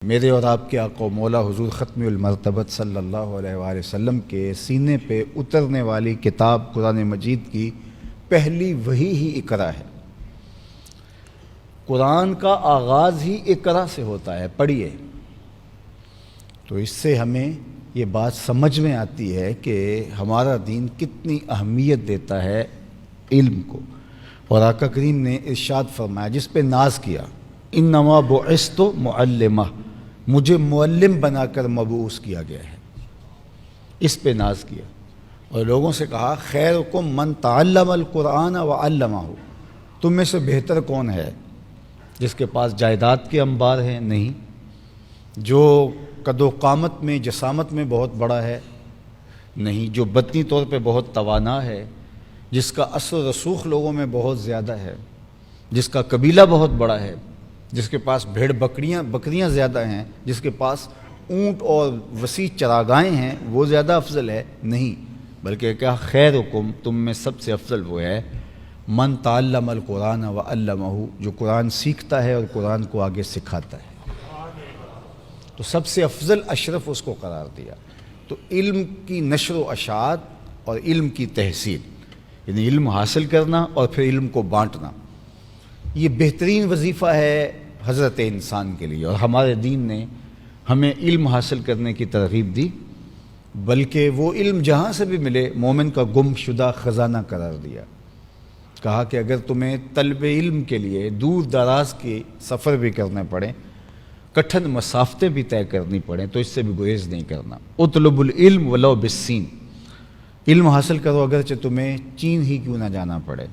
میرے اور آپ کے آقا و مولا حضور ختم المرتبت صلی اللہ علیہ وآلہ وسلم کے سینے پہ اترنے والی کتاب قرآن مجید کی پہلی وحی ہی اقرا ہے۔ قرآن کا آغاز ہی اقرا سے ہوتا ہے، پڑھیے۔ تو اس سے ہمیں یہ بات سمجھ میں آتی ہے کہ ہمارا دین کتنی اہمیت دیتا ہے علم کو۔ اور آقا کریم نے ارشاد فرمایا، جس پہ ناز کیا، انما بعثت معلمہ، مجھے معلم بنا کر مبعوث کیا گیا ہے، اس پہ ناز کیا۔ اور لوگوں سے کہا، خیرکم من تعلم القرآن وعلمہ، تم میں سے بہتر کون ہے؟ جس کے پاس جائیداد کے انبار ہیں؟ نہیں۔ جو قد و قامت میں جسامت میں بہت بڑا ہے؟ نہیں۔ جو بدنی طور پہ بہت توانا ہے، جس کا اثر و رسوخ لوگوں میں بہت زیادہ ہے، جس کا قبیلہ بہت بڑا ہے، جس کے پاس بھیڑ بکریاں زیادہ ہیں، جس کے پاس اونٹ اور وسیع چراگاہیں ہیں، وہ زیادہ افضل ہے؟ نہیں، بلکہ کیا، خیرکم، تم میں سب سے افضل وہ ہے من تعلم القرآن وعلمہ، جو قرآن سیکھتا ہے اور قرآن کو آگے سکھاتا ہے۔ تو سب سے افضل اشرف اس کو قرار دیا۔ تو علم کی نشر و اشاعت اور علم کی تحصیل، یعنی علم حاصل کرنا اور پھر علم کو بانٹنا، یہ بہترین وظیفہ ہے حضرت انسان کے لیے۔ اور ہمارے دین نے ہمیں علم حاصل کرنے کی ترغیب دی، بلکہ وہ علم جہاں سے بھی ملے مومن کا گم شدہ خزانہ قرار دیا۔ کہا کہ اگر تمہیں طلب علم کے لیے دور دراز کے سفر بھی کرنے پڑے، کٹھن مسافتیں بھی طے کرنی پڑیں، تو اس سے بھی گریز نہیں کرنا۔ اطلب العلم ولو بالسین، علم حاصل کرو اگرچہ تمہیں چین ہی کیوں نہ جانا پڑے۔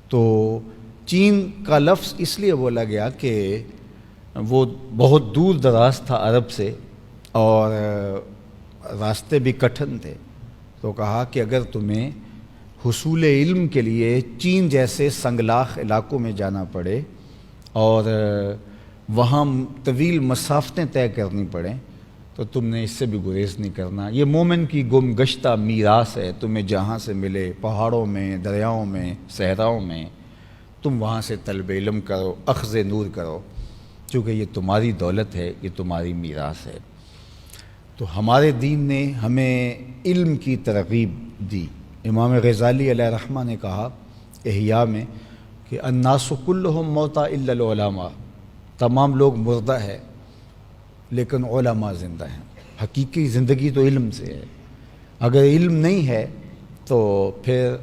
تو چین کا لفظ اس لیے بولا گیا کہ وہ بہت دور دراز تھا عرب سے اور راستے بھی کٹھن تھے۔ تو کہا کہ اگر تمہیں حصول علم کے لیے چین جیسے سنگلاخ علاقوں میں جانا پڑے اور وہاں طویل مسافتیں طے کرنی پڑیں، تو تم نے اس سے بھی گریز نہیں کرنا۔ یہ مومن کی گم گشتہ میراث ہے، تمہیں جہاں سے ملے، پہاڑوں میں، دریاؤں میں، صحراؤں میں، تم وہاں سے طلب علم کرو، اخذ نور کرو، کیونکہ یہ تمہاری دولت ہے، یہ تمہاری میراث ہے۔ تو ہمارے دین نے ہمیں علم کی ترغیب دی۔ امام غزالی علیہ رحمہ نے کہا احیاء میں کہ الناس کلہم موتیٰ الا العلماء، تمام لوگ مردہ ہیں لیکن علماء زندہ ہیں۔ حقیقی زندگی تو علم سے ہے۔ اگر علم نہیں ہے تو پھر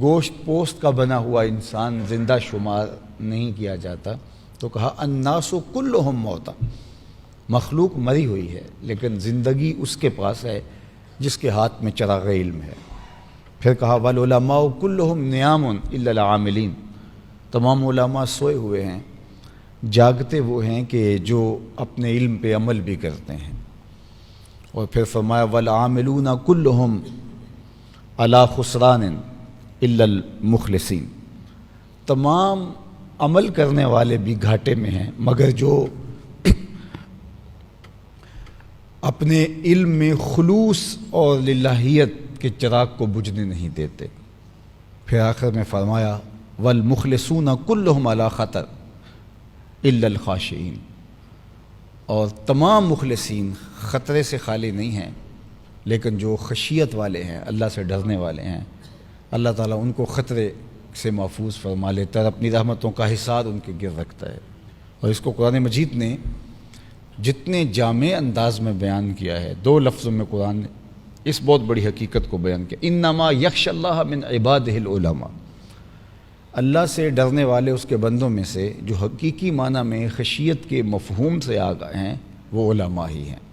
گوشت پوست کا بنا ہوا انسان زندہ شمار نہیں کیا جاتا۔ تو کہا الناس کلہم موتیٰ، مخلوق مری ہوئی ہے لیکن زندگی اس کے پاس ہے جس کے ہاتھ میں چراغ علم ہے۔ پھر کہا والعلماء کلہم نیام الا العاملین، تمام علماء سوئے ہوئے ہیں، جاگتے وہ ہیں کہ جو اپنے علم پہ عمل بھی کرتے ہیں۔ اور پھر فرمایا والعاملون کلہم علی خسران الا المخلصین، تمام عمل کرنے والے بھی گھاٹے میں ہیں مگر جو اپنے علم میں خلوص اور للہیت کے چراغ کو بجھنے نہیں دیتے۔ پھر آخر میں فرمایا والمخلصون کلہم علی خطر الا الخاشعین، اور تمام مخلصین خطرے سے خالی نہیں ہیں لیکن جو خشیت والے ہیں، اللہ سے ڈرنے والے ہیں، اللہ تعالیٰ ان کو خطرے سے محفوظ فرما لیتا ہے اور اپنی رحمتوں کا حصار ان کے گر رکھتا ہے۔ اور اس کو قرآن مجید نے جتنے جامع انداز میں بیان کیا ہے، 2 لفظوں میں قرآن نے اس بہت بڑی حقیقت کو بیان کیا، انما یخشی اللہ من عبادہ العلماء، اللہ سے ڈرنے والے اس کے بندوں میں سے جو حقیقی معنی میں خشیت کے مفہوم سے آگاہ ہیں وہ علماء ہی ہیں۔